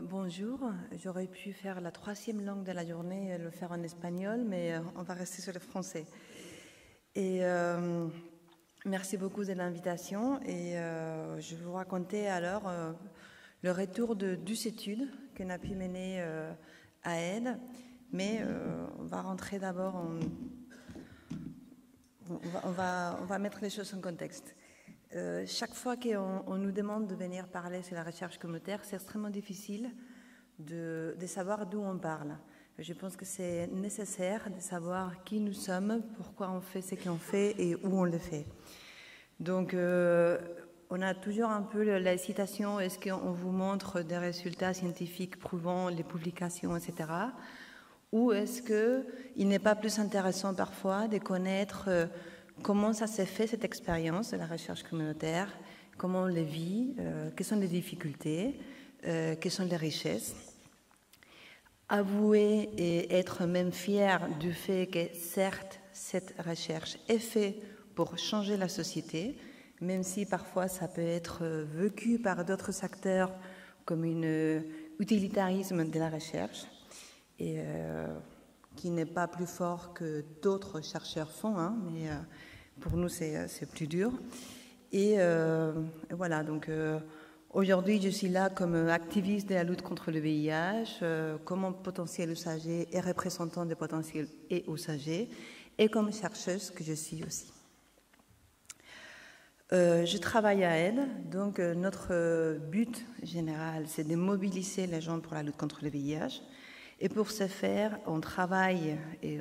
Bonjour, j'aurais pu faire la troisième langue de la journée et le faire en espagnol, mais on va rester sur le français. Et merci beaucoup de l'invitation et je vais vous raconter alors le retour de 10 études qu'on a pu mener à Aide, mais on va rentrer d'abord on va mettre les choses en contexte. Chaque fois qu'on nous demande de venir parler sur la recherche communautaire, c'est extrêmement difficile de savoir d'où on parle. Je pense que c'est nécessaire de savoir qui nous sommes, pourquoi on fait ce qu'on fait et où on le fait. Donc, on a toujours un peu la citation, est-ce qu'on vous montre des résultats scientifiques prouvant les publications, etc. Ou est-ce qu'il n'est pas plus intéressant parfois de connaître comment ça s'est fait, cette expérience de la recherche communautaire, comment on le vit, quelles sont les difficultés, quelles sont les richesses. Avouer et être même fier du fait que, certes, cette recherche est faite pour changer la société, même si parfois ça peut être vécu par d'autres acteurs comme un utilitarisme de la recherche, et qui n'est pas plus fort que d'autres chercheurs font, hein, mais pour nous c'est plus dur. Et voilà, donc aujourd'hui je suis là comme activiste de la lutte contre le VIH, comme potentiel usager et représentant des potentiels et usagers, et comme chercheuse que je suis aussi. Je travaille à Aide, donc notre but général c'est de mobiliser les gens pour la lutte contre le VIH. Et pour ce faire, on travaille et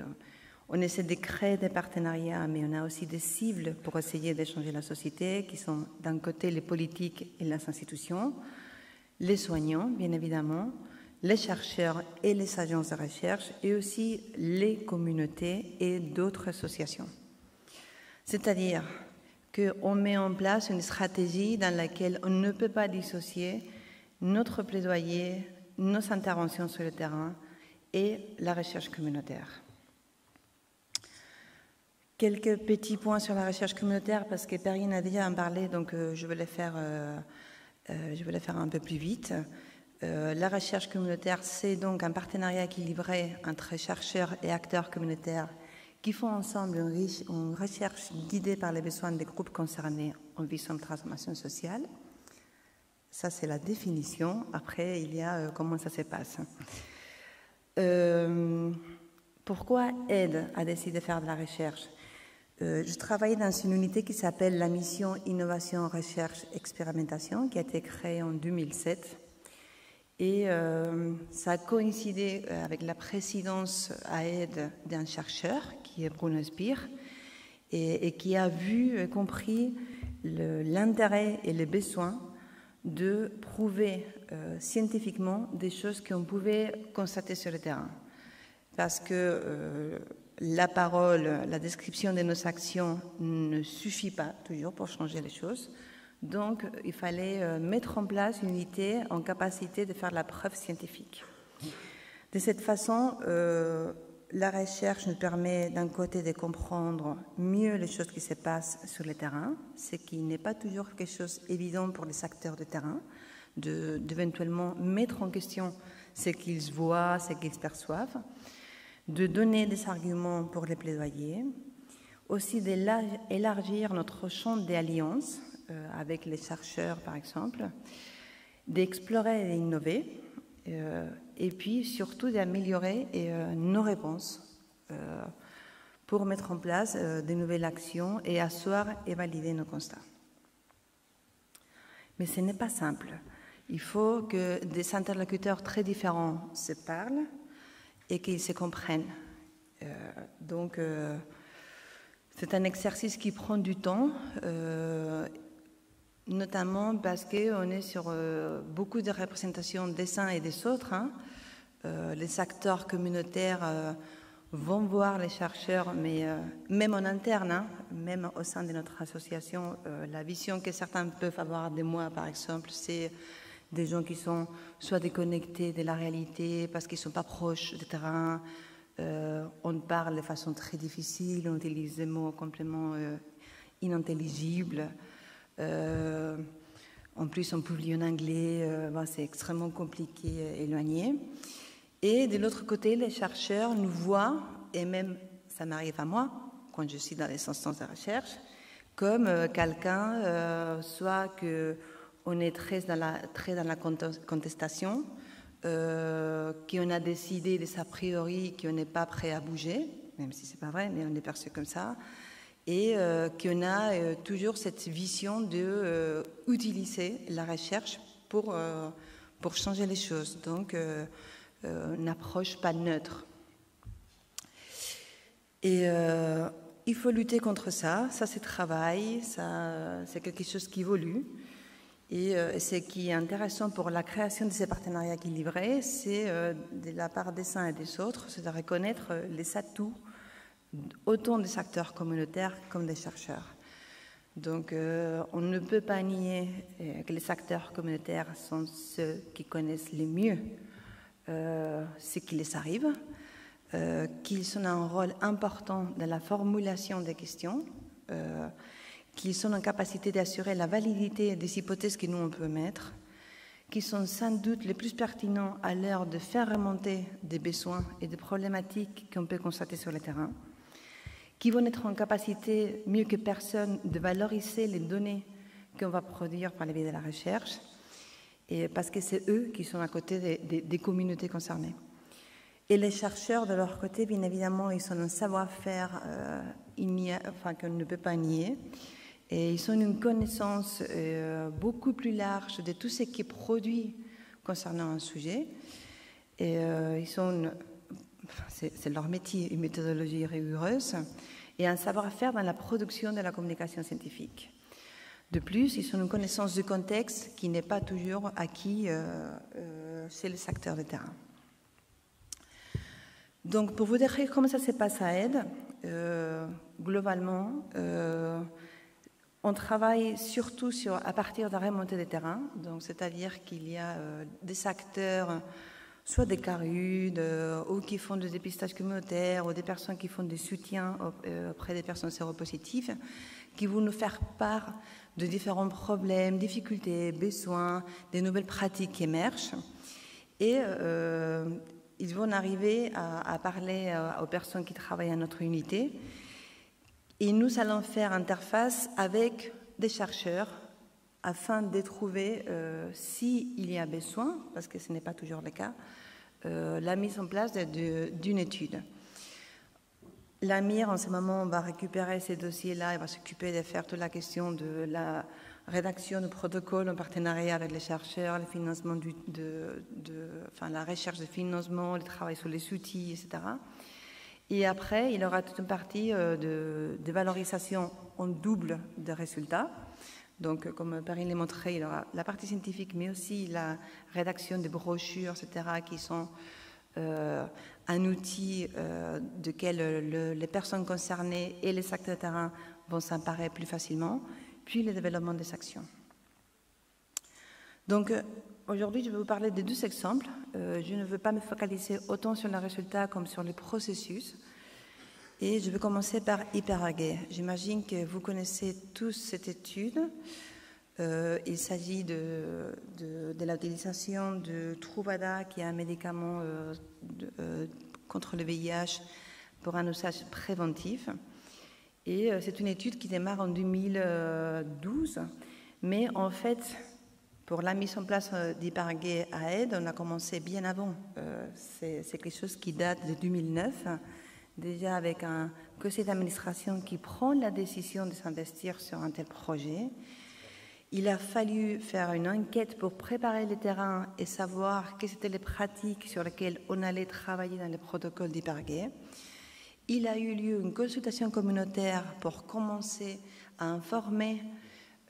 on essaie de créer des partenariats, mais on a aussi des cibles pour essayer de changer la société, qui sont d'un côté les politiques et les institutions, les soignants, bien évidemment, les chercheurs et les agences de recherche, et aussi les communautés et d'autres associations. C'est-à-dire qu'on met en place une stratégie dans laquelle on ne peut pas dissocier notre plaidoyer, nos interventions sur le terrain, et la recherche communautaire. Quelques petits points sur la recherche communautaire, parce que Perrine a déjà en parlé, donc je vais le faire un peu plus vite. La recherche communautaire, c'est donc un partenariat équilibré entre chercheurs et acteurs communautaires qui font ensemble une recherche guidée par les besoins des groupes concernés en vision de transformation sociale. Ça, c'est la définition. Après, il y a comment ça se passe. Pourquoi Aide a décidé de faire de la recherche? Je travaille dans une unité qui s'appelle la mission Innovation, Recherche, Expérimentation, qui a été créée en 2007. Et ça a coïncidé avec la présidence à Aide d'un chercheur, qui est Bruno Spir, et qui a vu et compris l'intérêt et les besoins de prouver scientifiquement des choses qu'on pouvait constater sur le terrain. Parce que la parole, la description de nos actions ne suffit pas toujours pour changer les choses. Donc, il fallait mettre en place une unité en capacité de faire la preuve scientifique. De cette façon, la recherche nous permet d'un côté de comprendre mieux les choses qui se passent sur le terrain, ce qui n'est pas toujours quelque chose d'évident pour les acteurs de terrain, d'éventuellement mettre en question ce qu'ils voient, ce qu'ils perçoivent, de donner des arguments pour les plaidoyer, aussi d'élargir notre champ d'alliance avec les chercheurs par exemple, d'explorer et d'innover, et puis surtout d'améliorer nos réponses pour mettre en place de nouvelles actions et asseoir et valider nos constats. Mais ce n'est pas simple. Il faut que des interlocuteurs très différents se parlent et qu'ils se comprennent. Donc, c'est un exercice qui prend du temps, notamment parce qu'on est sur beaucoup de représentations des uns et des autres. Hein. Les acteurs communautaires vont voir les chercheurs, mais même en interne, hein, même au sein de notre association, la vision que certains peuvent avoir de moi, par exemple, c'est des gens qui sont soit déconnectés de la réalité parce qu'ils ne sont pas proches du terrain. On parle de façon très difficile, on utilise des mots complètement inintelligibles. En plus, on publie en anglais, c'est extrêmement compliqué et éloigné. Et de l'autre côté, les chercheurs nous voient, et même ça m'arrive à moi, quand je suis dans les instances de recherche, comme quelqu'un, soit qu'on est très dans la contestation, qu'on a décidé des a priori qu'on n'est pas prêt à bouger, même si c'est pas vrai, mais on est perçu comme ça, et qu'on a toujours cette vision d'utiliser la recherche pour changer les choses. Donc, une approche pas neutre. Et il faut lutter contre ça. Ça, c'est travail, ça, c'est quelque chose qui évolue. Et ce qui est intéressant pour la création de ces partenariats équilibrés, c'est de la part des uns et des autres, c'est de reconnaître les atouts autant des acteurs communautaires comme des chercheurs. Donc, on ne peut pas nier que les acteurs communautaires sont ceux qui connaissent le mieux ce qui les arrive, qu'ils ont un rôle important dans la formulation des questions, qu'ils sont en capacité d'assurer la validité des hypothèses que nous on peut mettre, qui sont sans doute les plus pertinents à l'heure de faire remonter des besoins et des problématiques qu'on peut constater sur le terrain, qui vont être en capacité, mieux que personne, de valoriser les données qu'on va produire par le biais de la recherche, et parce que c'est eux qui sont à côté des communautés concernées. Et les chercheurs, de leur côté, bien évidemment, ils ont un savoir-faire qu'on ne peut pas nier, et ils ont une connaissance beaucoup plus large de tout ce qui est produit concernant un sujet, et c'est leur métier, une méthodologie rigoureuse, et un savoir-faire dans la production de la communication scientifique. De plus, ils ont une connaissance du contexte qui n'est pas toujours acquis chez les acteurs de terrain. Donc, pour vous décrire comment ça se passe à Aide, globalement, on travaille surtout à partir de la remontée des terrains, donc c'est-à-dire qu'il y a des acteurs, soit des CARUD, ou qui font des dépistages communautaires, ou des personnes qui font des soutiens auprès des personnes séropositives, qui vont nous faire part de différents problèmes, difficultés, besoins, des nouvelles pratiques qui émergent. Et ils vont arriver à parler aux personnes qui travaillent à notre unité. Et nous allons faire interface avec des chercheurs afin de trouver, s'il y a besoin, parce que ce n'est pas toujours le cas, la mise en place d'une étude. L'AMIR, en ce moment, va récupérer ces dossiers-là et va s'occuper de faire toute la question de la rédaction du protocole en partenariat avec les chercheurs, le financement la recherche de financement, le travail sur les outils, etc. Et après, il y aura toute une partie de valorisation en double des résultats. Donc, comme Perrine l'a montré, il y aura la partie scientifique, mais aussi la rédaction des brochures, etc., qui sont un outil duquel les personnes concernées et les acteurs de terrain vont s'emparer plus facilement, puis le développement des actions. Donc, aujourd'hui, je vais vous parler de 2 exemples. Je ne veux pas me focaliser autant sur les résultats comme sur les processus. Et je vais commencer par Hypergay. J'imagine que vous connaissez tous cette étude. Il s'agit de l'utilisation de Truvada, qui est un médicament contre le VIH pour un usage préventif. Et c'est une étude qui démarre en 2012. Mais en fait, pour la mise en place d'Hypergay à Aide, on a commencé bien avant. C'est quelque chose qui date de 2009. Déjà avec un conseil d'administration qui prend la décision de s'investir sur un tel projet. Il a fallu faire une enquête pour préparer le terrain et savoir quelles étaient les pratiques sur lesquelles on allait travailler dans les protocoles d'Hypergay. Il a eu lieu une consultation communautaire pour commencer à informer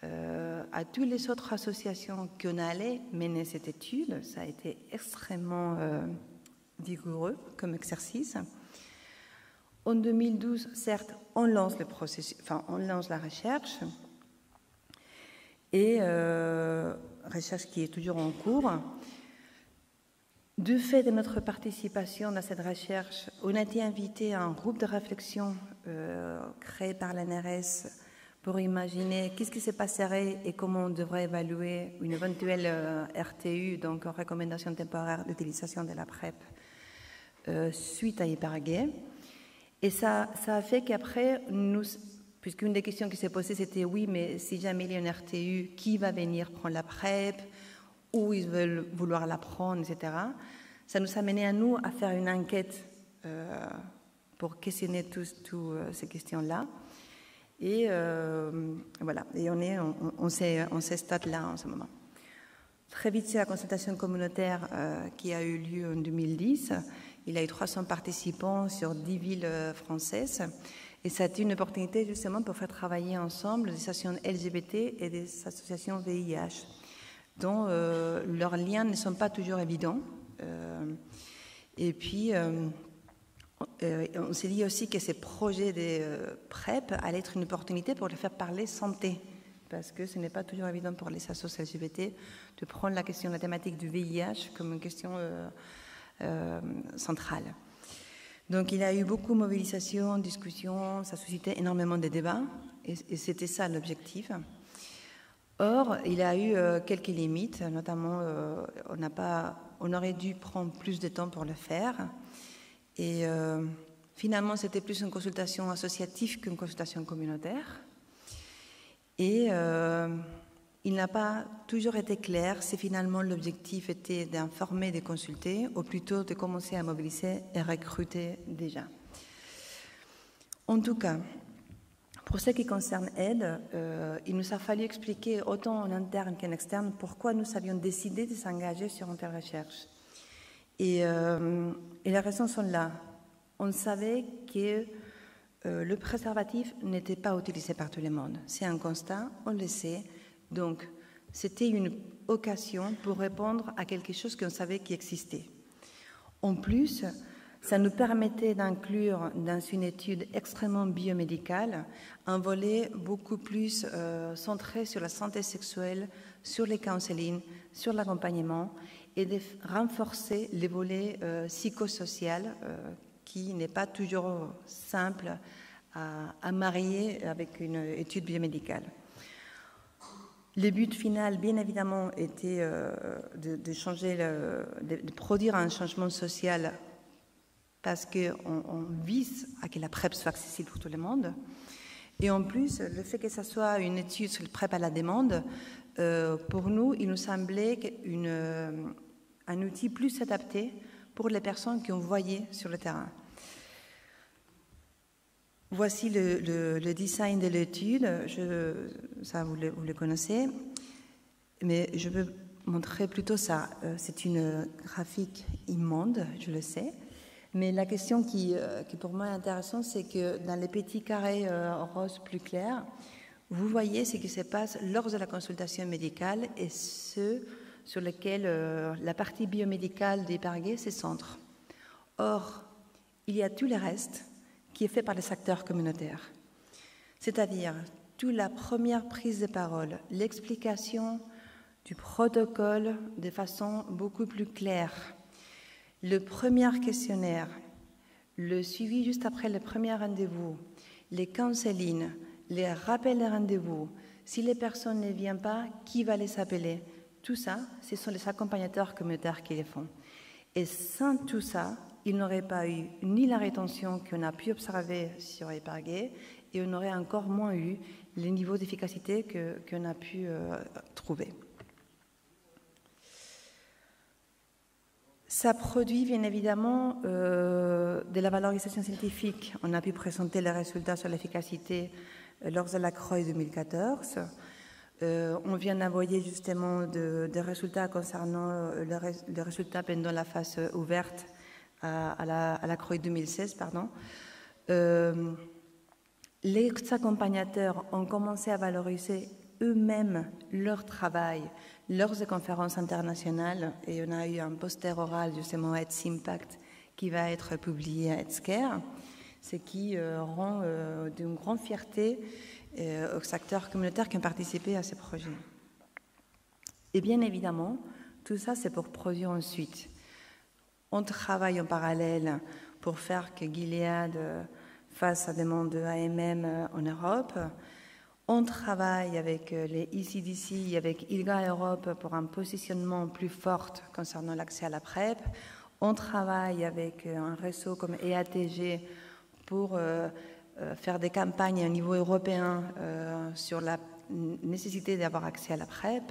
à toutes les autres associations qu'on allait mener cette étude. Ça a été extrêmement vigoureux comme exercice. En 2012, certes, on lance le processus, on lance la recherche, et recherche qui est toujours en cours. Du fait de notre participation dans cette recherche, on a été invité à un groupe de réflexion créé par l'ANRS pour imaginer qu'est-ce qui se passerait et comment on devrait évaluer une éventuelle RTU, donc recommandation temporaire d'utilisation de la PrEP, suite à Hypergay. Et ça a fait qu'après, puisqu'une des questions qui s'est posée, c'était oui, mais si jamais il y a une RTU, qui va venir prendre la PrEP, où ils veulent vouloir la prendre, etc. Ça nous a mené à nous à faire une enquête pour questionner toutes ces questions-là. Et voilà, et on s'est stade-là en ce moment. Très vite, c'est la consultation communautaire qui a eu lieu en 2010. Il y a eu 300 participants sur 10 villes françaises. Et ça a été une opportunité justement pour faire travailler ensemble des associations LGBT et des associations VIH, dont leurs liens ne sont pas toujours évidents. Et puis, on s'est dit aussi que ces projets de PrEP allaient être une opportunité pour les faire parler santé, parce que ce n'est pas toujours évident pour les associations LGBT de prendre la question, la thématique du VIH comme une question centrale. Donc il y a eu beaucoup de mobilisation, discussions, ça suscitait énormément de débats, et c'était ça l'objectif. Or, il y a eu quelques limites, notamment on aurait dû prendre plus de temps pour le faire. Et finalement, c'était plus une consultation associative qu'une consultation communautaire. Et il n'a pas toujours été clair si finalement l'objectif était d'informer, de consulter, ou plutôt de commencer à mobiliser et recruter déjà. En tout cas, pour ce qui concerne Aide, il nous a fallu expliquer autant en interne qu'en externe pourquoi nous avions décidé de s'engager sur une telle recherche. Et les raisons sont là. On savait que le préservatif n'était pas utilisé par tout le monde. C'est un constat, on le sait. Donc, c'était une occasion pour répondre à quelque chose qu'on savait qui existait. En plus, ça nous permettait d'inclure dans une étude extrêmement biomédicale un volet beaucoup plus centré sur la santé sexuelle, sur les counseling, sur l'accompagnement, et de renforcer les volets psychosocial qui n'est pas toujours simple à marier avec une étude biomédicale. Le but final, bien évidemment, était de produire un changement social parce qu'on vise à que la PrEP soit accessible pour tout le monde. Et en plus, le fait que ce soit une étude sur le PrEP à la demande, pour nous, il nous semblait un outil plus adapté pour les personnes qui ont voyé sur le terrain. Voici le design de l'étude, ça vous le connaissez, mais je veux montrer plutôt ça. C'est une graphique immonde, je le sais, mais la question qui pour moi est intéressante, c'est que dans les petits carrés roses plus clairs, vous voyez ce qui se passe lors de la consultation médicale et ce sur lesquels la partie biomédicale des Hypergay se centre. Or, il y a tout le reste qui est fait par les acteurs communautaires. C'est-à-dire toute la première prise de parole, l'explication du protocole de façon beaucoup plus claire, le premier questionnaire, le suivi juste après le premier rendez-vous, les counseling, les rappels de rendez-vous, si les personnes ne viennent pas, qui va les appeler? Tout ça, ce sont les accompagnateurs communautaires qui les font. Et sans tout ça, il n'aurait pas eu ni la rétention qu'on a pu observer sur Hypergay et on aurait encore moins eu les niveaux d'efficacité qu'on a pu trouver. Ça produit bien évidemment de la valorisation scientifique. On a pu présenter les résultats sur l'efficacité lors de la CROI 2014. On vient d'envoyer justement des résultats concernant les résultats pendant la phase ouverte à la CROI 2016. Pardon. Les accompagnateurs ont commencé à valoriser eux-mêmes leur travail lors des conférences internationales et on a eu un poster oral justement à AIDS Impact qui va être publié à AIDScare, ce qui rend d'une grande fierté aux acteurs communautaires qui ont participé à ces projets. Et bien évidemment, tout ça c'est pour produire ensuite. On travaille en parallèle pour faire que Gilead fasse sa demande de AMM en Europe. On travaille avec les ECDC, avec ILGA Europe pour un positionnement plus fort concernant l'accès à la PrEP. On travaille avec un réseau comme EATG pour faire des campagnes au niveau européen sur la nécessité d'avoir accès à la PrEP.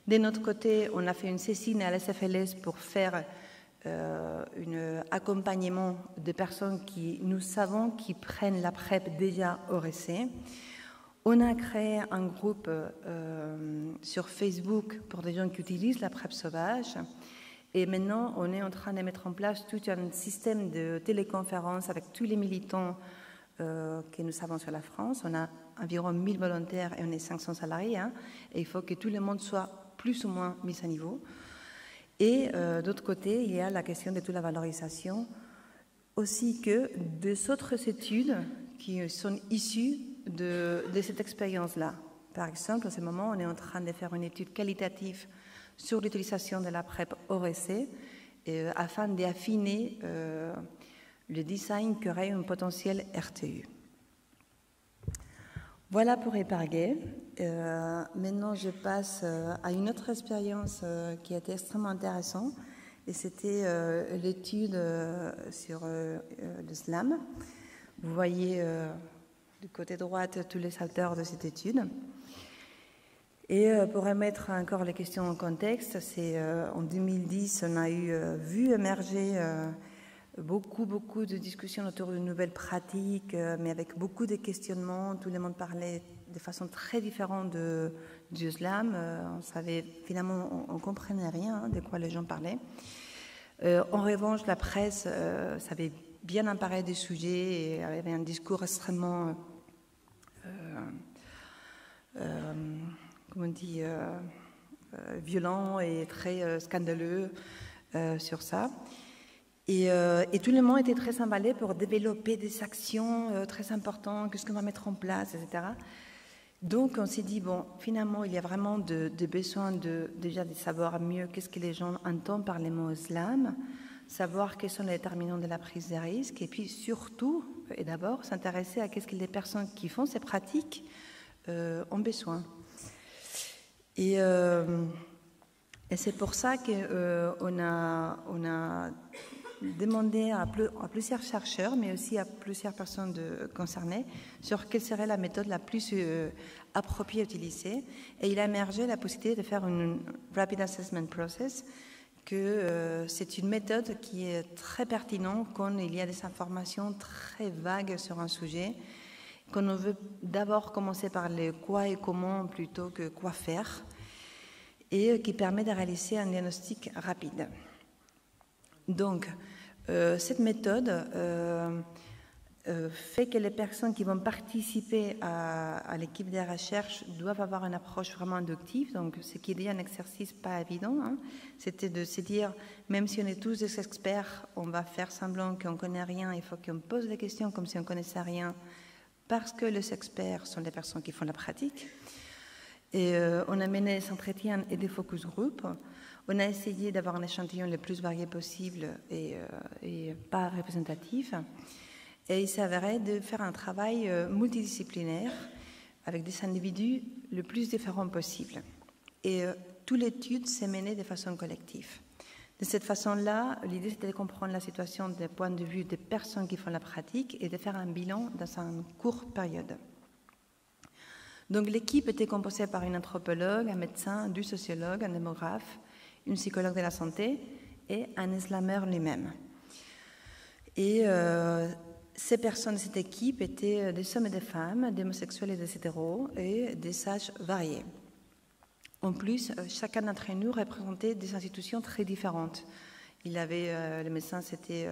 De notre côté, on a fait une session à l'SFLS pour faire un accompagnement de personnes qui, nous savons, qui prennent la PrEP déjà au essai. On a créé un groupe sur Facebook pour des gens qui utilisent la PrEP sauvage. Et maintenant, on est en train de mettre en place tout un système de téléconférence avec tous les militants que nous savons sur la France. On a environ 1000 volontaires et on est 500 salariés. Hein, et il faut que tout le monde soit plus ou moins mis à niveau. Et d'autre côté, il y a la question de toute la valorisation, aussi que des autres études qui sont issues de cette expérience-là. Par exemple, en ce moment, on est en train de faire une étude qualitative sur l'utilisation de la PrEP hors essai afin d'affiner le design qui aurait un potentiel RTU. Voilà pour Éparguet. Maintenant, je passe à une autre expérience qui a été extrêmement intéressante, et c'était l'étude sur le SLAM. Vous voyez du côté droite tous les acteurs de cette étude. Et pour remettre encore les questions en contexte, c'est en 2010, on a vu émerger beaucoup de discussions autour de nouvelles pratiques, mais avec beaucoup de questionnements. Tout le monde parlait de façon très différente du slam. On savait, finalement, on ne comprenait rien de quoi les gens parlaient. En revanche, la presse savait bien emparer des sujets et avait un discours extrêmement, comment on dit, violent et très scandaleux sur ça. Et tout le monde était très emballé pour développer des actions très importantes, qu'est-ce qu'on va mettre en place, etc. Donc on s'est dit, bon, finalement, il y a vraiment des besoins déjà de savoir mieux qu'est-ce que les gens entendent par les mots slam, savoir quels sont les déterminants de la prise de risque, et puis surtout, et d'abord, s'intéresser à qu'est-ce que les personnes qui font ces pratiques ont besoin. Et c'est pour ça qu'on a demandé à plusieurs chercheurs, mais aussi à plusieurs personnes concernées, sur quelle serait la méthode la plus appropriée à utiliser. Et il a émergé la possibilité de faire une Rapid Assessment Process, que c'est une méthode qui est très pertinente quand il y a des informations très vagues sur un sujet, qu'on veut d'abord commencer par le quoi et comment plutôt que quoi faire, et qui permet de réaliser un diagnostic rapide. Donc, cette méthode fait que les personnes qui vont participer à l'équipe de recherche doivent avoir une approche vraiment inductive, donc ce qui est déjà un exercice pas évident. Hein. C'était de se dire, même si on est tous des experts, on va faire semblant qu'on ne connaît rien, il faut qu'on pose des questions comme si on ne connaissait rien, parce que les experts sont les personnes qui font la pratique. Et on a mené des entretiens et des focus group. On a essayé d'avoir un échantillon le plus varié possible et pas représentatif. Et il s'avérait de faire un travail multidisciplinaire avec des individus le plus différents possible. Et toute l'étude s'est menée de façon collective. De cette façon-là, l'idée c'était de comprendre la situation du point de vue des personnes qui font la pratique et de faire un bilan dans une courte période. Donc l'équipe était composée par une anthropologue, un médecin, deux sociologues, un démographe, une psychologue de la santé et un islameur lui-même. Et ces personnes de cette équipe étaient des hommes et des femmes, des homosexuels et des hétéros, et des âges variés. En plus, chacun d'entre nous représentait des institutions très différentes. Il avait, le médecin, c'était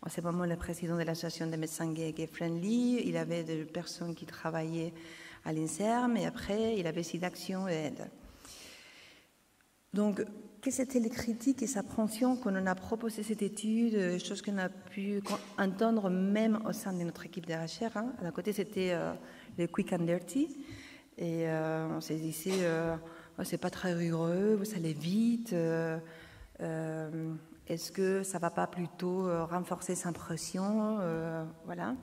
en ce moment le président de l'association des médecins gay friendly, il avait des personnes qui travaillaient à l'INSERM, et après, il avait SIDAction et aide. Donc, quelles étaient les critiques et les appréhensions qu'on a proposé cette étude, choses qu'on a pu entendre même au sein de notre équipe de recherche. Hein. À côté, c'était le quick and dirty, et on s'est dit, c'est pas très rigoureux, vous allez vite, est-ce que ça va pas plutôt renforcer cette impression, voilà.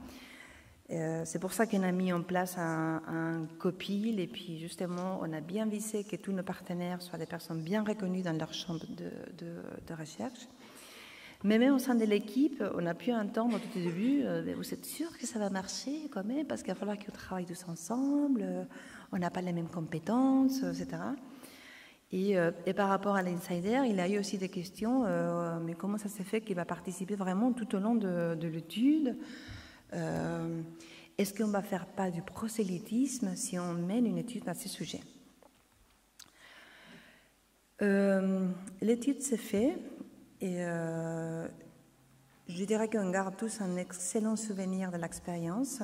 C'est pour ça qu'on a mis en place un copil, et puis justement, on a bien visé que tous nos partenaires soient des personnes bien reconnues dans leur champ de recherche. Mais même au sein de l'équipe, on a pu entendre tout au début, vous êtes sûr que ça va marcher quand même, parce qu'il va falloir qu'on travaille tous ensemble, on n'a pas les mêmes compétences, etc. Et par rapport à l'insider, il a eu aussi des questions, mais comment ça s'est fait qu'il va participer vraiment tout au long de l'étude? Est-ce qu'on ne va faire pas du prosélytisme si on mène une étude à ce sujet? L'étude s'est faite et je dirais qu'on garde tous un excellent souvenir de l'expérience.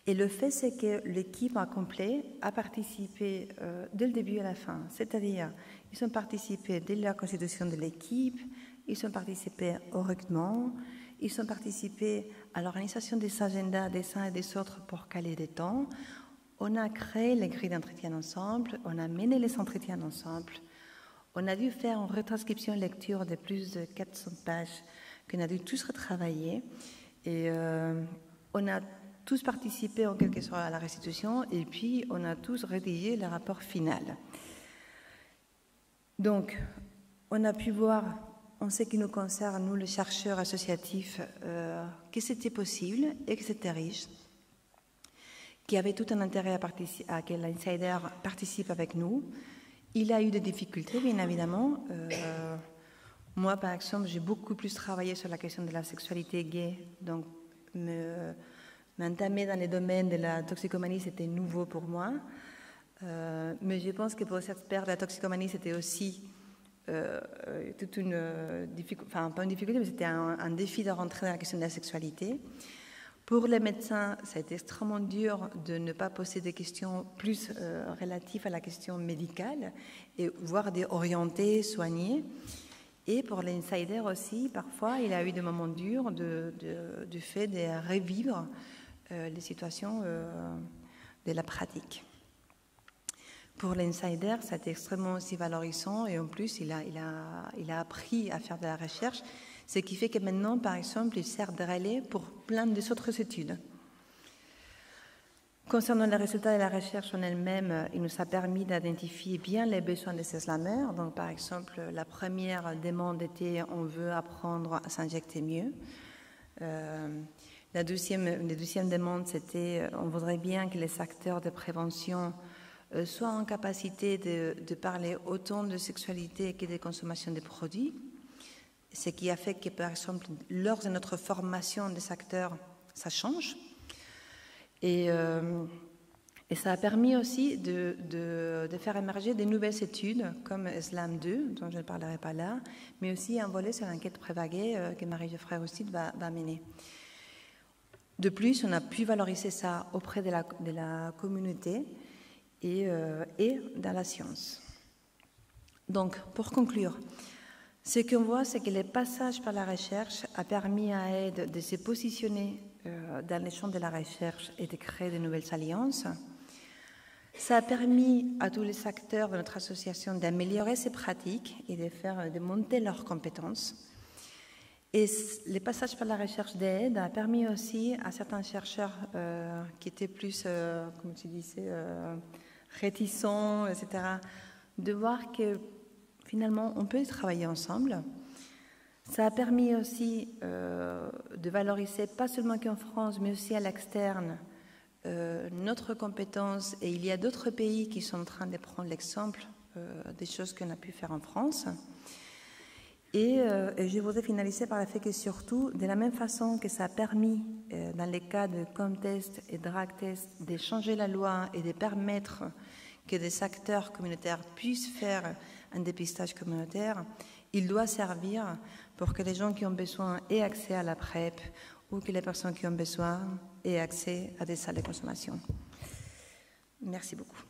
Et le fait, c'est que l'équipe en complet a participé dès le début à la fin. C'est-à-dire, ils ont participé dès la constitution de l'équipe, ils ont participé au recrutement, ils ont participé à l'organisation des agendas des uns et des autres pour caler des temps. On a créé les grilles d'entretien ensemble, on a mené les entretiens ensemble. On a dû faire une retranscription lecture de plus de 400 pages qu'on a dû tous retravailler. Et on a tous participé en quelque sorte à la restitution et puis on a tous rédigé le rapport final. Donc, on a pu voir, en ce qui nous concerne, nous les chercheurs associatifs, que c'était possible et que c'était riche, qu'il y avait tout un intérêt à que l'insider participe avec nous. Il a eu des difficultés, bien évidemment. Moi, par exemple, j'ai beaucoup plus travaillé sur la question de la sexualité gay, donc m'entamer dans les domaines de la toxicomanie, c'était nouveau pour moi. Mais je pense que pour cette perte de la toxicomanie, c'était aussi toute une difficulté, enfin pas une difficulté, mais c'était un défi de rentrer dans la question de la sexualité. Pour les médecins, ça a été extrêmement dur de ne pas poser des questions plus relatives à la question médicale, et voire d'orienter, soigner. Et pour l'insider aussi, parfois, il a eu des moments durs du fait de revivre les situations de la pratique. Pour l'insider, ça a été extrêmement aussi valorisant et en plus, il a appris à faire de la recherche, ce qui fait que maintenant, par exemple, il sert de relais pour plein d'autres études. Concernant les résultats de la recherche en elle-même, il nous a permis d'identifier bien les besoins de ces slameurs. Donc, par exemple, la première demande était « on veut apprendre à s'injecter mieux ». La deuxième demande, c'était « on voudrait bien que les acteurs de prévention soient en capacité de parler autant de sexualité que de consommation de produits ». Ce qui a fait que, par exemple, lors de notre formation des acteurs, ça change. Et ça a permis aussi de faire émerger de nouvelles études, comme SLAM 2, dont je ne parlerai pas là, mais aussi un volet sur l'enquête prévaguée que Marie-Geoffrey aussi va mener. De plus, on a pu valoriser ça auprès de la communauté et dans la science. Donc, pour conclure, ce qu'on voit, c'est que le passage par la recherche a permis à AIDE de se positionner dans les champs de la recherche et de créer de nouvelles alliances. Ça a permis à tous les acteurs de notre association d'améliorer ses pratiques et de monter leurs compétences. Et le passage par la recherche d'AIDE a permis aussi à certains chercheurs qui étaient plus, comme tu disais, réticents, etc., de voir que finalement, on peut travailler ensemble. Ça a permis aussi de valoriser, pas seulement qu'en France, mais aussi à l'externe, notre compétence. Et il y a d'autres pays qui sont en train de prendre l'exemple des choses qu'on a pu faire en France. Et je voudrais finaliser par le fait que surtout, de la même façon que ça a permis, dans les cas de COMTEST et DRAG-test, de changer la loi et de permettre que des acteurs communautaires puissent faire un dépistage communautaire, il doit servir pour que les gens qui ont besoin aient accès à la PrEP ou que les personnes qui ont besoin aient accès à des salles de consommation. Merci beaucoup.